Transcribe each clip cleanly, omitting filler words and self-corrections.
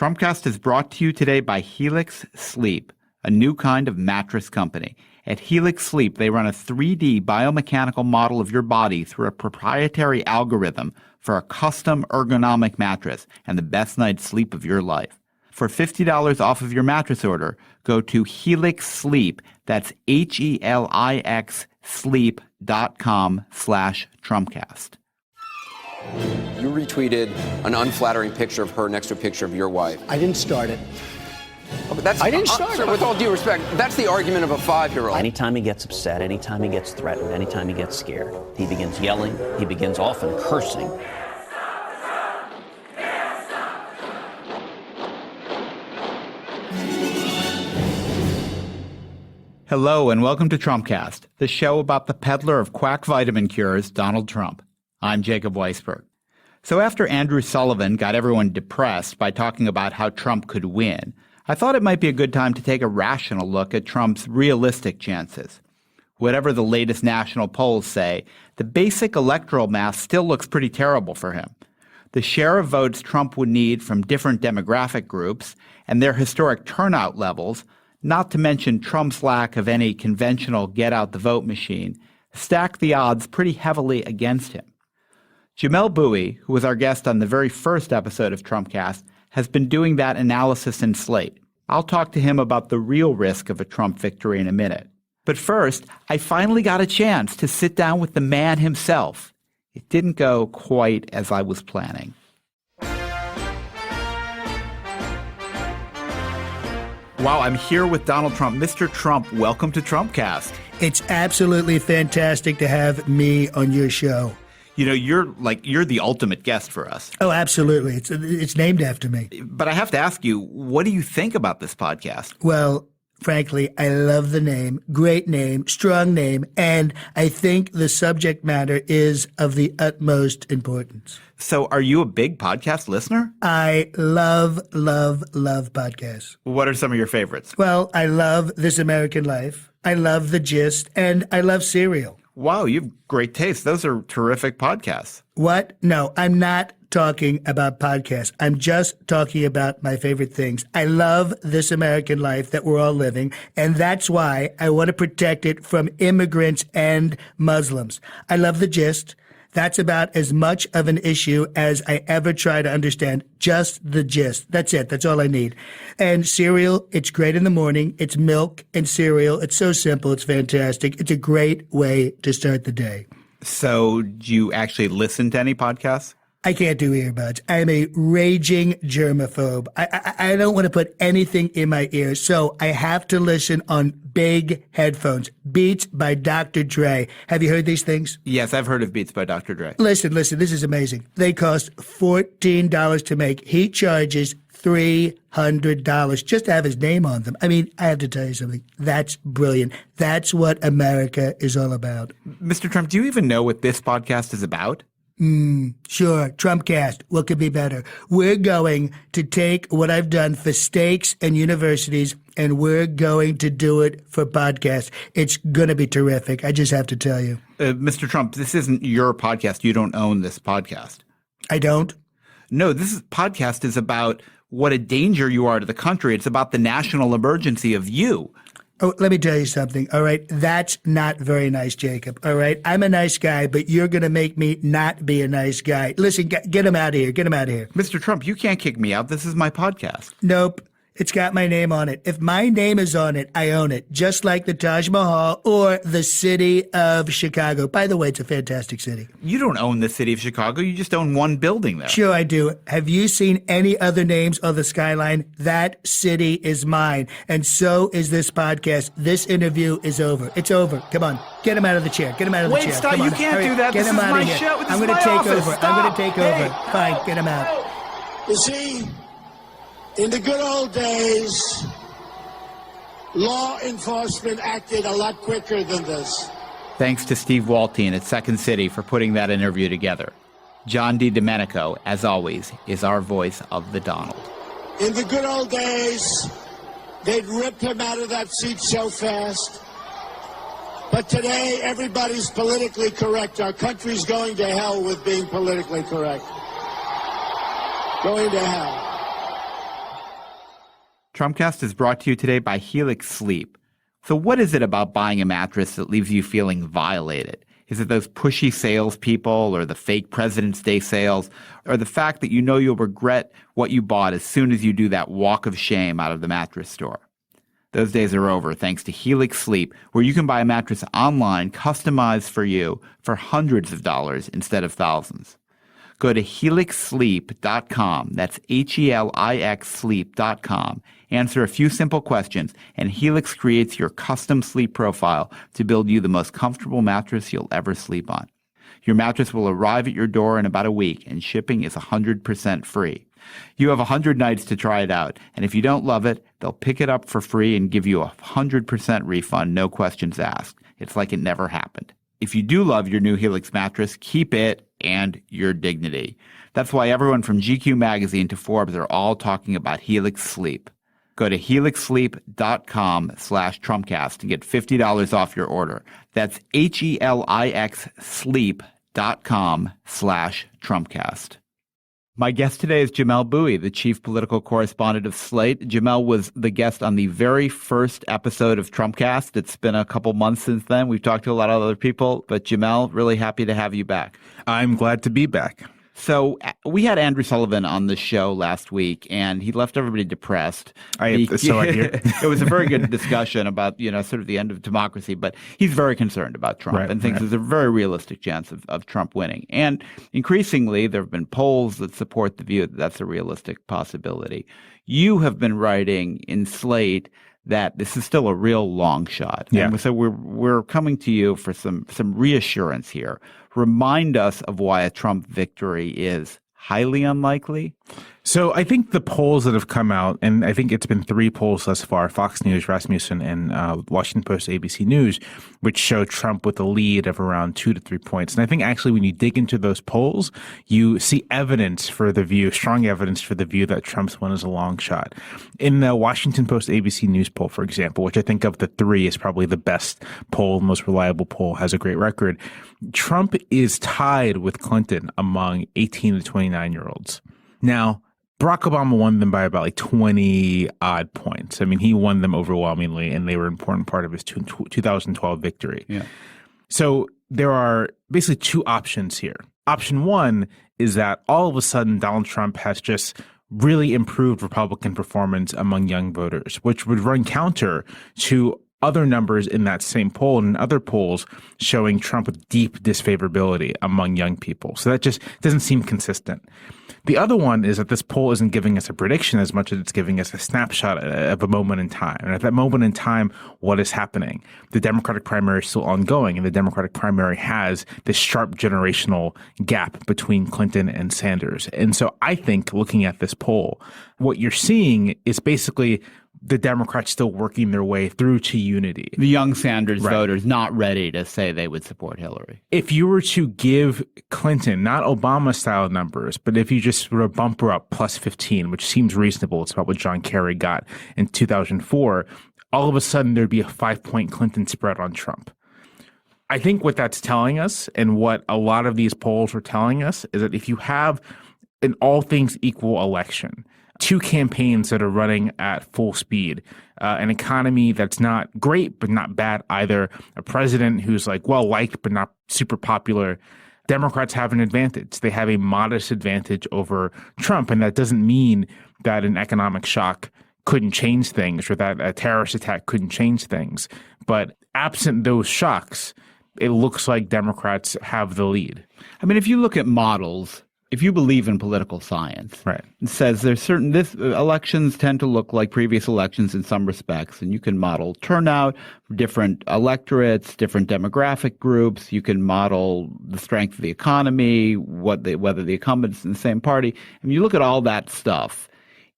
Trumpcast is brought to you today by Helix Sleep, a new kind of mattress company. At Helix Sleep, they run a 3D biomechanical model of your body through a proprietary algorithm for a custom ergonomic mattress and the best night's sleep of your life. For $50 off of your mattress order, go to Helix Sleep, that's HELIX sleep.com/Trumpcast. You retweeted an unflattering picture of her next to a picture of your wife. I didn't start it. Oh, but that's, I didn't start sir, it. with all due respect, that's the argument of a 5-year-old. Anytime he gets upset, anytime he gets threatened, anytime he gets scared, he begins yelling, he begins often cursing. Hello and welcome to Trumpcast, the show about the peddler of quack vitamin cures, Donald Trump. I'm Jacob Weisberg. So after Andrew Sullivan got everyone depressed by talking about how Trump could win, I thought it might be a good time to take a rational look at Trump's realistic chances. Whatever the latest national polls say, the basic electoral math still looks pretty terrible for him. The share of votes Trump would need from different demographic groups and their historic turnout levels, not to mention Trump's lack of any conventional get-out-the-vote machine, stack the odds pretty heavily against him. Jamel Bouie, who was our guest on the very first episode of Trumpcast, has been doing that analysis in Slate. I'll talk to him about the real risk of a Trump victory in a minute. But first, I finally got a chance to sit down with the man himself. It didn't go quite as I was planning. Wow, I'm here with Donald Trump. Mr. Trump, welcome to Trumpcast. It's absolutely fantastic to have me on your show. You know, you're the ultimate guest for us. Oh, absolutely. It's named after me. But I have to ask you, what do you think about this podcast? Well, frankly, I love the name. Great name, strong name, and I think the subject matter is of the utmost importance. So are you a big podcast listener? I love podcasts. What are some of your favorites? Well, I love This American Life. I love The Gist, and I love Serial. Wow, you have great taste. Those are terrific podcasts. What? No, I'm not talking about podcasts. I'm just talking about my favorite things. I love This American Life that we're all living, and that's why I want to protect it from immigrants and Muslims. I love The Gist. That's about as much of an issue as I ever try to understand. Just the gist. That's it. That's all I need. And Serial, it's great in the morning. It's milk and cereal. It's so simple. It's fantastic. It's a great way to start the day. So do you actually listen to any podcasts? I can't do earbuds. I'm a raging germaphobe. I don't want to put anything in my ears, so I have to listen on big headphones. Beats by Dr. Dre. Have you heard these things? Yes, I've heard of Beats by Dr. Dre. Listen, this is amazing. They cost $14 to make. He charges $300 just to have his name on them. I mean, I have to tell you something. That's brilliant. That's what America is all about. Mr. Trump, do you even know what this podcast is about? Sure. Trumpcast. What could be better? We're going to take what I've done for stakes and universities, and we're going to do it for podcasts. It's going to be terrific. I just have to tell you. Mr. Trump, this isn't your podcast. You don't own this podcast. I don't? No, this podcast is about what a danger you are to the country. It's about the national emergency of you. Oh, let me tell you something, all right? That's not very nice, Jacob, all right? I'm a nice guy, but you're going to make me not be a nice guy. Listen, get him out of here. Get him out of here. Mr. Trump, you can't kick me out. This is my podcast. Nope. It's got my name on it. If my name is on it, I own it, just like the Taj Mahal or the city of Chicago. By the way, it's a fantastic city. You don't own the city of Chicago. You just own one building there. Sure I do. Have you seen any other names on the skyline? That city is mine, and so is this podcast. This interview is over. It's over. Come on. Get him out of the chair. Get him out of the chair. Wait, stop. Come on. You can't Hurry. do that. Get This him is out my of here. show. This I'm is going to my take office. over. Stop. I'm going to take Hey. over. Fine. Get him out. You see, in the good old days, law enforcement acted a lot quicker than this. Thanks to Steve Waltien at Second City for putting that interview together. John DiDomenico, as always, is our voice of the Donald. In the good old days, they'd rip him out of that seat so fast. But today, everybody's politically correct. Our country's going to hell with being politically correct. Going to hell. Trumpcast is brought to you today by Helix Sleep. So what is it about buying a mattress that leaves you feeling violated? Is it those pushy salespeople or the fake President's Day sales or the fact that you know you'll regret what you bought as soon as you do that walk of shame out of the mattress store? Those days are over thanks to Helix Sleep, where you can buy a mattress online customized for you for hundreds of dollars instead of thousands. Go to helixsleep.com. That's HELIX sleep.com. Answer a few simple questions, and Helix creates your custom sleep profile to build you the most comfortable mattress you'll ever sleep on. Your mattress will arrive at your door in about a week, and shipping is 100% free. You have 100 nights to try it out, and if you don't love it, they'll pick it up for free and give you a 100% refund, no questions asked. It's like it never happened. If you do love your new Helix mattress, keep it and your dignity. That's why everyone from GQ magazine to Forbes are all talking about Helix Sleep. Go to helixsleep.com/Trumpcast and get $50 off your order. That's HELIX sleep.com/Trumpcast. My guest today is Jamelle Bouie, the chief political correspondent of Slate. Jamelle was the guest on the very first episode of Trumpcast. It's been a couple months since then. We've talked to a lot of other people, but Jamelle, really happy to have you back. I'm glad to be back. So we had Andrew Sullivan on the show last week, and he left everybody depressed. So I hear. It was a very good discussion about, sort of the end of democracy, but he's very concerned about Trump and thinks there's a very realistic chance of Trump winning. And increasingly, there have been polls that support the view that that's a realistic possibility. You have been writing in Slate that this is still a real long shot. Yeah. And so we're coming to you for some reassurance here. Remind us of why a Trump victory is highly unlikely. So I think the polls that have come out, and I think it's been 3 polls thus far, Fox News, Rasmussen, and Washington Post, ABC News, which show Trump with a lead of around 2 to 3 points. And I think actually when you dig into those polls, you see evidence for the view, strong evidence for the view that Trump's win is a long shot. In the Washington Post, ABC News poll, for example, which I think of the 3 is probably the best poll, most reliable poll, has a great record, Trump is tied with Clinton among 18 to 29-year-olds. Now, Barack Obama won them by about 20 odd points. I mean, he won them overwhelmingly, and they were an important part of his 2012 victory. Yeah. So there are basically 2 options here. Option 1 is that all of a sudden Donald Trump has just really improved Republican performance among young voters, which would run counter to other numbers in that same poll and other polls showing Trump with deep disfavorability among young people. So that just doesn't seem consistent. The other one is that this poll isn't giving us a prediction as much as it's giving us a snapshot of a moment in time. And at that moment in time, what is happening? The Democratic primary is still ongoing, and the Democratic primary has this sharp generational gap between Clinton and Sanders. And so I think looking at this poll, what you're seeing is basically the Democrats still working their way through to unity. The young Sanders voters not ready to say they would support Hillary. If you were to give Clinton, not Obama-style numbers, but if you just sort of bump her up plus 15, which seems reasonable, it's about what John Kerry got in 2004, all of a sudden there'd be a 5-point Clinton spread on Trump. I think what that's telling us, and what a lot of these polls are telling us, is that if you have an all things equal election, 2 campaigns that are running at full speed, an economy that's not great but not bad either, a president who's well-liked but not super popular, Democrats have an advantage. They have a modest advantage over Trump, and that doesn't mean that an economic shock couldn't change things or that a terrorist attack couldn't change things. But absent those shocks, it looks like Democrats have the lead. I mean, if you look at models, if you believe in political science, it says there's elections tend to look like previous elections in some respects, and you can model turnout, different electorates, different demographic groups. You can model the strength of the economy, whether the incumbent's in the same party. And you look at all that stuff,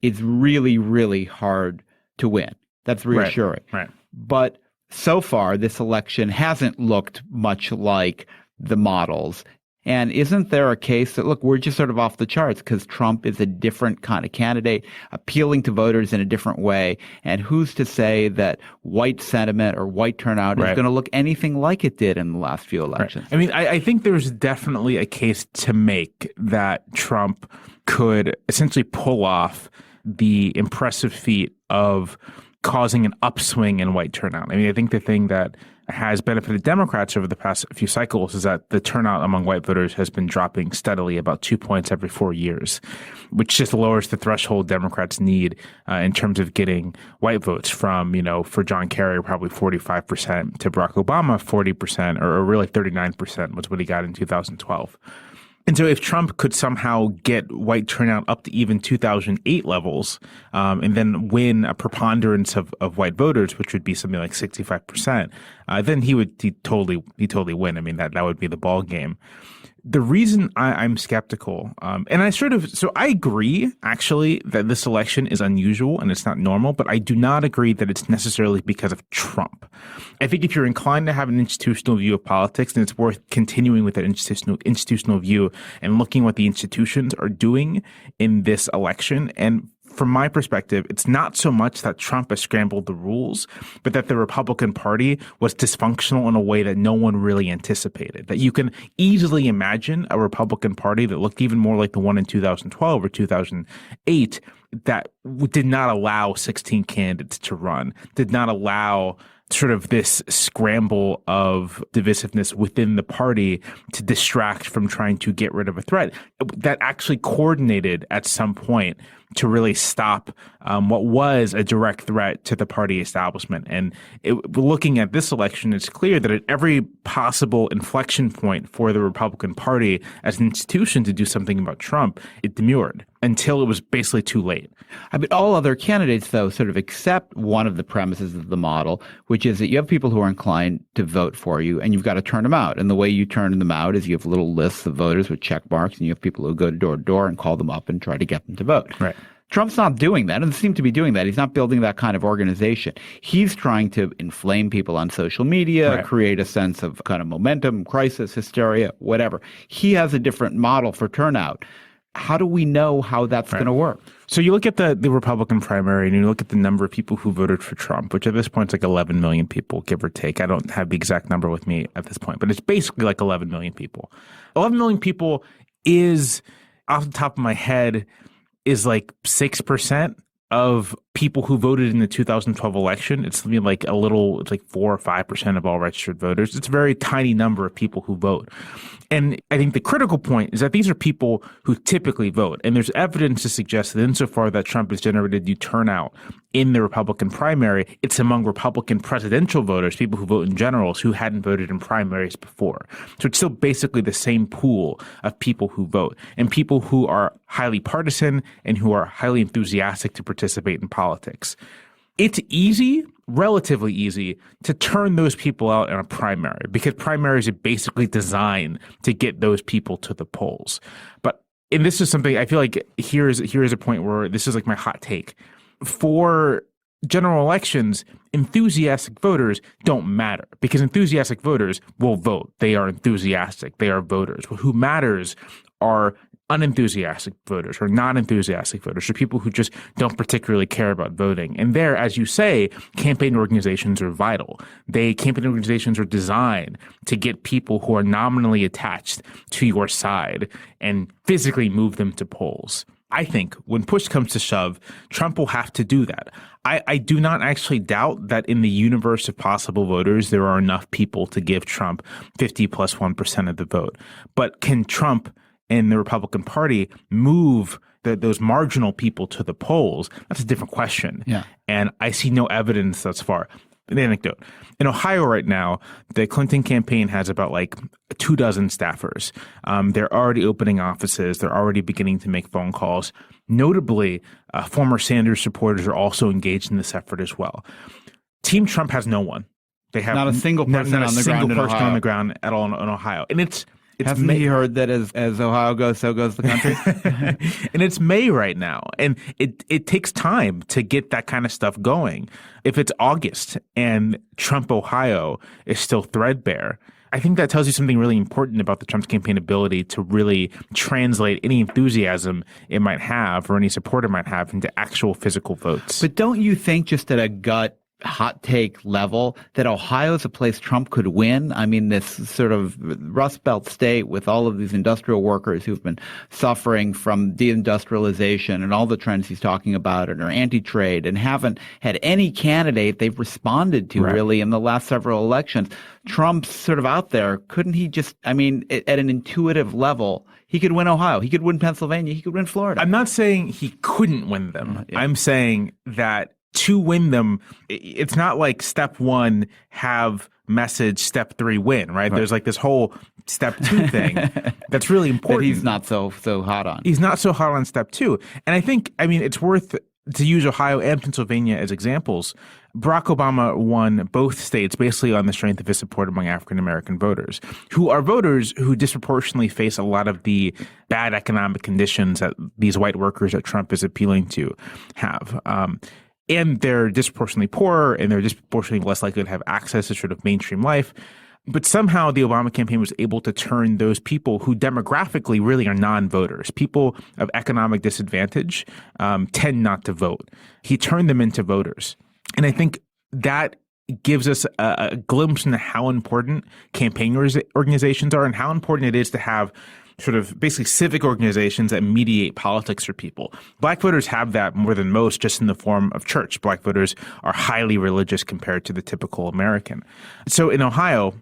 it's really, really hard to win. That's reassuring. Right. But so far, this election hasn't looked much like the models. And isn't there a case that, look, we're just sort of off the charts because Trump is a different kind of candidate, appealing to voters in a different way. And who's to say that white sentiment or white turnout is going to look anything like it did in the last few elections? I mean, I think there's definitely a case to make that Trump could essentially pull off the impressive feat of causing an upswing in white turnout. I mean, I think the thing that has benefited Democrats over the past few cycles is that the turnout among white voters has been dropping steadily, about 2 points every 4 years, which just lowers the threshold Democrats need in terms of getting white votes from, for John Kerry, probably 45% to Barack Obama, 40%, or really 39% was what he got in 2012. And so if Trump could somehow get white turnout up to even 2008 levels and then win a preponderance of white voters, which would be something like 65%, then he'd totally win. I mean, that would be the ball game. The reason I'm skeptical, and I agree actually that this election is unusual and it's not normal, but I do not agree that it's necessarily because of Trump. I think if you're inclined to have an institutional view of politics, then it's worth continuing with that institutional view and looking what the institutions are doing in this election. And from my perspective, it's not so much that Trump has scrambled the rules, but that the Republican Party was dysfunctional in a way that no one really anticipated. That you can easily imagine a Republican Party that looked even more like the one in 2012 or 2008 that did not allow 16 candidates to run, did not allow sort of this scramble of divisiveness within the party to distract from trying to get rid of a threat that actually coordinated at some point to really stop what was a direct threat to the party establishment. And looking at this election, it's clear that at every possible inflection point for the Republican Party as an institution to do something about Trump, it demurred until it was basically too late. I mean, all other candidates, though, sort of accept one of the premises of the model, which is that you have people who are inclined to vote for you, and you've got to turn them out. And the way you turn them out is you have little lists of voters with check marks, and you have people who go door to door and call them up and try to get them to vote. Right. Trump's not doing that, doesn't seem to be doing that. He's not building that kind of organization. He's trying to inflame people on social media, right, create a sense of kind of momentum, crisis, hysteria, whatever. He has a different model for turnout. How do we know how that's going to work? So you look at the Republican primary and you look at the number of people who voted for Trump, which at this point is like 11 million people, give or take. I don't have the exact number with me at this point, but it's basically like 11 million people. 11 million people is, off the top of my head, is like 6% of people who voted in the 2012 election. It's something like it's like 4 or 5% of all registered voters. It's a very tiny number of people who vote. And I think the critical point is that these are people who typically vote. And there's evidence to suggest that insofar that Trump has generated new turnout in the Republican primary, it's among Republican presidential voters, people who vote in generals, who hadn't voted in primaries before. So it's still basically the same pool of people who vote and people who are highly partisan and who are highly enthusiastic to participate in politics. It's easy, relatively easy, to turn those people out in a primary because primaries are basically designed to get those people to the polls. And this is something I feel like here's a point where this is like my hot take. For general elections, enthusiastic voters don't matter because enthusiastic voters will vote. They are enthusiastic. They are voters. Who matters are unenthusiastic voters or non-enthusiastic voters or people who just don't particularly care about voting. And there, as you say, campaign organizations are vital. Campaign organizations are designed to get people who are nominally attached to your side and physically move them to polls. I think when push comes to shove, Trump will have to do that. I do not actually doubt that in the universe of possible voters, there are enough people to give Trump 50 plus 1% of the vote. But can Trump and the Republican Party move those marginal people to the polls? That's a different question. Yeah. And I see no evidence thus far. An anecdote. In Ohio right now, the Clinton campaign has about like 24 staffers. They're already opening offices. They're already beginning to make phone calls. Notably, former Sanders supporters are also engaged in this effort as well. Team Trump has no one. They have not a single person on the ground at all in Ohio. And hasn't he heard that as Ohio goes, so goes the country? And it's May right now. And it takes time to get that kind of stuff going. If it's August and Trump Ohio is still threadbare, I think that tells you something really important about the Trump campaign ability to really translate any enthusiasm it might have or any support it might have into actual physical votes. But don't you think just at a gut hot take level that Ohio is a place Trump could win? I mean, this sort of Rust Belt state with all of these industrial workers who've been suffering from deindustrialization and all the trends he's talking about and are anti-trade and haven't had any candidate they've responded to really in the last several elections. Trump's sort of out there. Couldn't he just, I mean, at an intuitive level, he could win Ohio. He could win Pennsylvania. He could win Florida. I'm not saying he couldn't win them. Yeah. I'm saying that to win them, it's not like step one, have message, step three, win, right? There's like this whole step two thing that's really important. That he's not so hot on. He's not so hot on step two. And I think, I mean, it's worth to use Ohio and Pennsylvania as examples. Barack Obama won both states basically on the strength of his support among African-American voters, who are voters who disproportionately face a lot of the bad economic conditions that these white workers that Trump is appealing to have. And they're disproportionately poorer, and they're disproportionately less likely to have access to sort of mainstream life. But somehow the Obama campaign was able to turn those people who demographically really are non-voters, people of economic disadvantage, tend not to vote. He turned them into voters. And I think that gives us a glimpse into how important campaign organizations are and how important it is to have sort of basically civic organizations that mediate politics for people. Black voters have that more than most just in the form of church. Black voters are highly religious compared to the typical American. So in Ohio,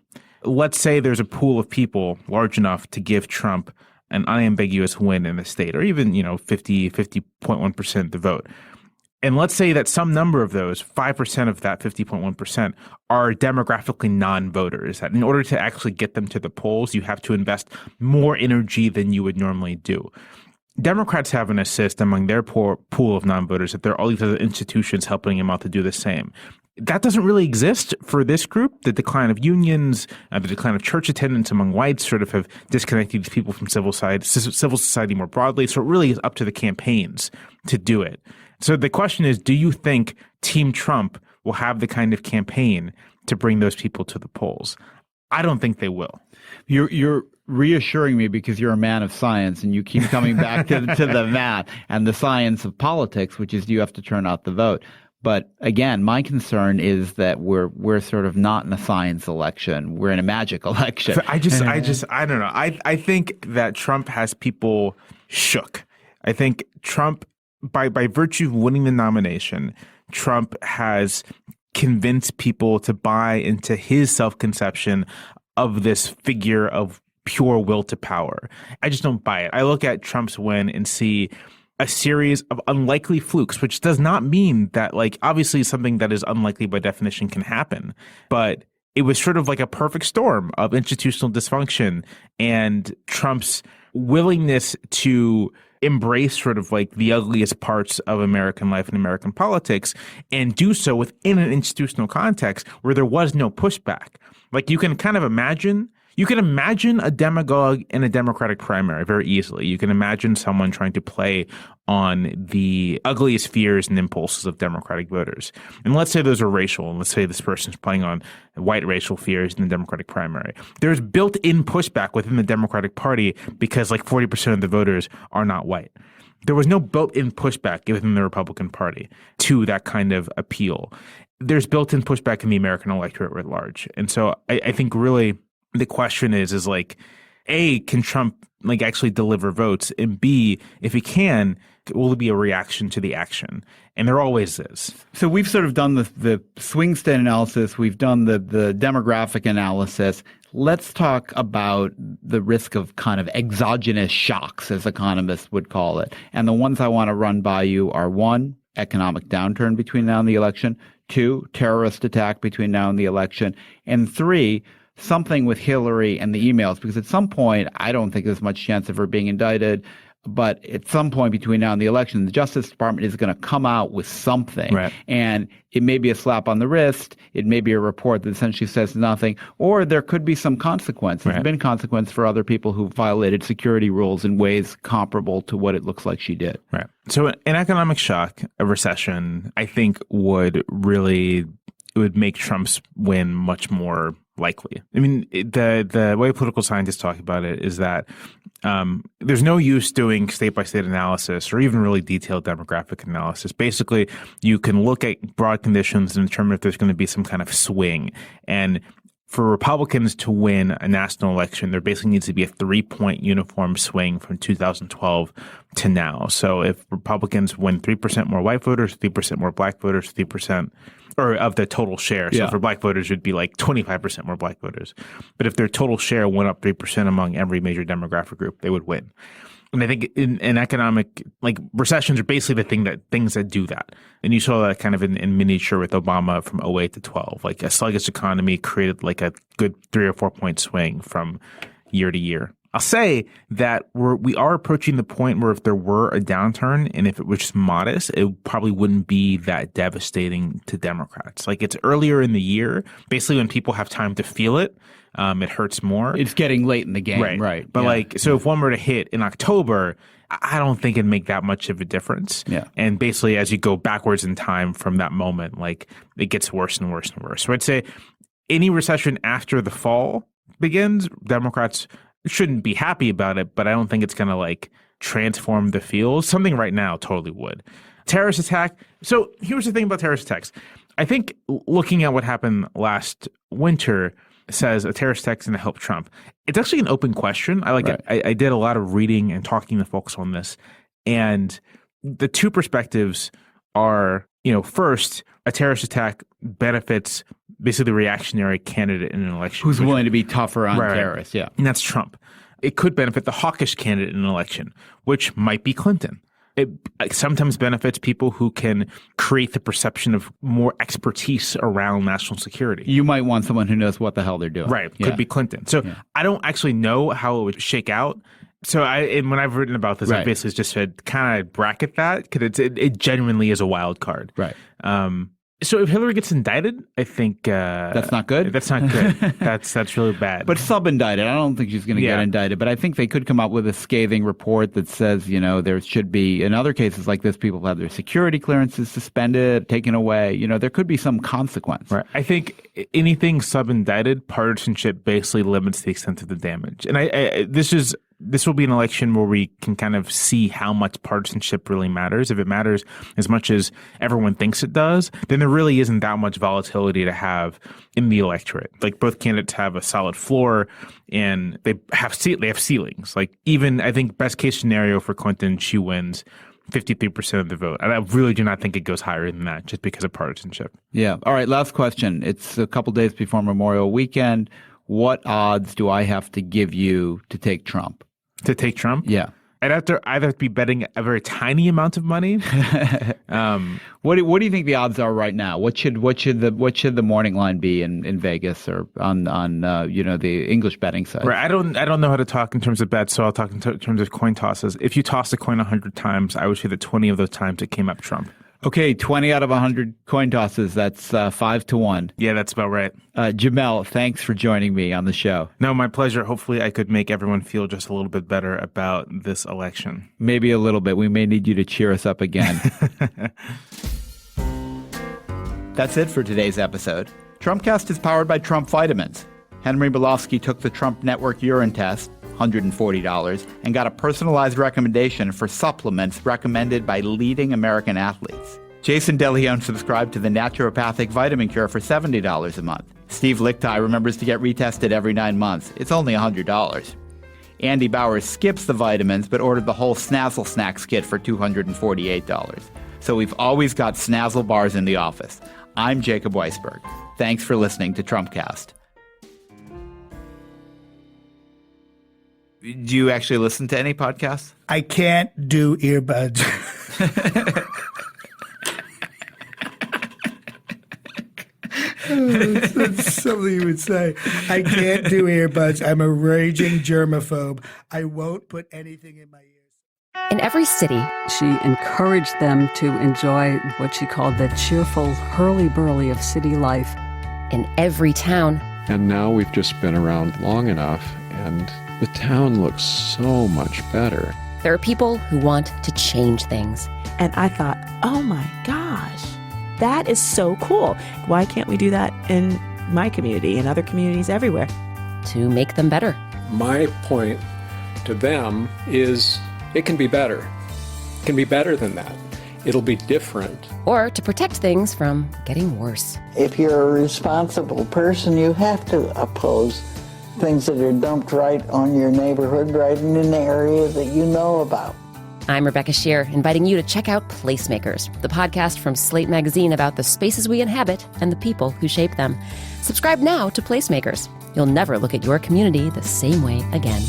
let's say there's a pool of people large enough to give Trump an unambiguous win in the state, or even, 50.1% of the vote. And let's say that some number of those, 5% of that 50.1%, are demographically non-voters. That in order to actually get them to the polls, you have to invest more energy than you would normally do. Democrats have an assist among their pool of non-voters that there are all these other institutions helping them out to do the same. That doesn't really exist for this group. The decline of unions, the decline of church attendance among whites sort of have disconnected these people from civil society more broadly. So it really is up to the campaigns to do it. So the question is, do you think Team Trump will have the kind of campaign to bring those people to the polls? I don't think they will. You're reassuring me because you're a man of science and you keep coming back to the math and the science of politics, which is you have to turn out the vote. But again, my concern is that we're sort of not in a science election. We're in a magic election. I don't know. I think that Trump has people shook. I think Trump, by virtue of winning the nomination, Trump has convinced people to buy into his self-conception of this figure of pure will to power. I just don't buy it. I look at Trump's win and see a series of unlikely flukes, which does not mean that, like, obviously something that is unlikely by definition can happen, but it was sort of like a perfect storm of institutional dysfunction and Trump's willingness to embrace sort of like the ugliest parts of American life and American politics and do so within an institutional context where there was no pushback. Like you can imagine a demagogue in a Democratic primary very easily. You can imagine someone trying to play on the ugliest fears and impulses of Democratic voters. And let's say those are racial, and let's say this person's playing on white racial fears in the Democratic primary. There's built-in pushback within the Democratic Party because like 40% of the voters are not white. There was no built-in pushback within the Republican Party to that kind of appeal. There's built-in pushback in the American electorate at large. And so I think really the question is like, A, can Trump like actually deliver votes? And B, if he can, will it be a reaction to the action? And there always is. So we've sort of done the swing state analysis. We've done the demographic analysis. Let's talk about the risk of kind of exogenous shocks, as economists would call it. And the ones I want to run by you are 1, economic downturn between now and the election, 2, terrorist attack between now and the election, and 3, something with Hillary and the emails, because at some point, I don't think there's much chance of her being indicted, but at some point between now and the election, the Justice Department is going to come out with something. Right. And it may be a slap on the wrist. It may be a report that essentially says nothing, or there could be some consequence. There's been consequence for other people who violated security rules in ways comparable to what it looks like she did. Right. So an economic shock, a recession, I think would really it would make Trump's win much more likely. I mean, the way political scientists talk about it is that there's no use doing state-by-state analysis or even really detailed demographic analysis. Basically, you can look at broad conditions and determine if there's going to be some kind of swing. And for Republicans to win a national election, there basically needs to be a 3-point uniform swing from 2012 to now. So if Republicans win 3% more white voters, 3% more black voters, 3%, or of the total share. So for black voters, it'd be like 25% more black voters. But if their total share went up 3% among every major demographic group, they would win. And I think in economic, like recessions are basically things that do that. And you saw that kind of in miniature with Obama from 08 to 12. Like a sluggish economy created like a good 3 or 4 point swing from year to year. I'll say that we are approaching the point where if there were a downturn and if it was just modest, it probably wouldn't be that devastating to Democrats. Like it's earlier in the year, basically when people have time to feel it. It hurts more. It's getting late in the game, right? But so if one were to hit in October, I don't think it'd make that much of a difference. Yeah. And basically, as you go backwards in time from that moment, like it gets worse and worse and worse. So I'd say any recession after the fall begins, Democrats shouldn't be happy about it, but I don't think it's going to like transform the field. Something right now totally would. Terrorist attack. So here's the thing about terrorist attacks. I think looking at what happened last winter says a terrorist attack is going to help Trump. It's actually an open question. I like it. I did a lot of reading and talking to folks on this. And the two perspectives are, first, a terrorist attack benefits basically the reactionary candidate in an election. Who's willing to be tougher on terrorists, yeah. And that's Trump. It could benefit the hawkish candidate in an election, which might be Clinton. It sometimes benefits people who can create the perception of more expertise around national security. You might want someone who knows what the hell they're doing. Right. Could be Clinton. So I don't actually know how it would shake out. So when I've written about this, I basically just said kind of bracket that because it genuinely is a wild card. Right. So if Hillary gets indicted, I think that's not good. That's not good. that's really bad. But sub-indicted, I don't think she's going to get indicted. But I think they could come up with a scathing report that says, there should be in other cases like this, people have their security clearances suspended, taken away. There could be some consequence. Right. I think anything sub-indicted, partisanship basically limits the extent of the damage. And this will be an election where we can kind of see how much partisanship really matters. If it matters as much as everyone thinks it does, then there really isn't that much volatility to have in the electorate. Like both candidates have a solid floor and they have ceilings. Like even I think best case scenario for Clinton, she wins 53% of the vote. And I really do not think it goes higher than that just because of partisanship. Yeah. All right. Last question. It's a couple days before Memorial Weekend. What odds do I have to give you to take Trump? To take Trump? Yeah. I'd have to either be betting a very tiny amount of money. What do you think the odds are right now? What should the morning line be in Vegas or on the English betting side? Right. I don't know how to talk in terms of bets, so I'll talk in terms of coin tosses. If you toss a coin 100 times, I would say that 20 of those times it came up Trump. Okay, 20 out of 100 coin tosses. That's 5-1. Yeah, that's about right. Jamel, thanks for joining me on the show. No, my pleasure. Hopefully I could make everyone feel just a little bit better about this election. Maybe a little bit. We may need you to cheer us up again. That's it for today's episode. Trumpcast is powered by Trump Vitamins. Henry Belofsky took the Trump Network urine test, $140, and got a personalized recommendation for supplements recommended by leading American athletes. Jason DeLeon subscribed to the naturopathic vitamin cure for $70 a month. Steve Lichtai remembers to get retested every 9 months. It's only $100. Andy Bowers skips the vitamins but ordered the whole Snazzle Snacks kit for $248. So we've always got Snazzle bars in the office. I'm Jacob Weisberg. Thanks for listening to Trumpcast. Do you actually listen to any podcasts? I can't do earbuds. That's something you would say. I can't do earbuds. I'm a raging germaphobe. I won't put anything in my ears. In every city, she encouraged them to enjoy what she called the cheerful hurly-burly of city life. In every town. And now we've just been around long enough, and the town looks so much better. There are people who want to change things. And I thought, oh my gosh, that is so cool. Why can't we do that in my community and other communities everywhere? To make them better. My point to them is it can be better. It can be better than that. It'll be different. Or to protect things from getting worse. If you're a responsible person, you have to oppose things that are dumped right on your neighborhood, right in an area that you know about. I'm Rebecca Shear, inviting you to check out Placemakers, the podcast from Slate Magazine about the spaces we inhabit and the people who shape them. Subscribe now to Placemakers. You'll never look at your community the same way again.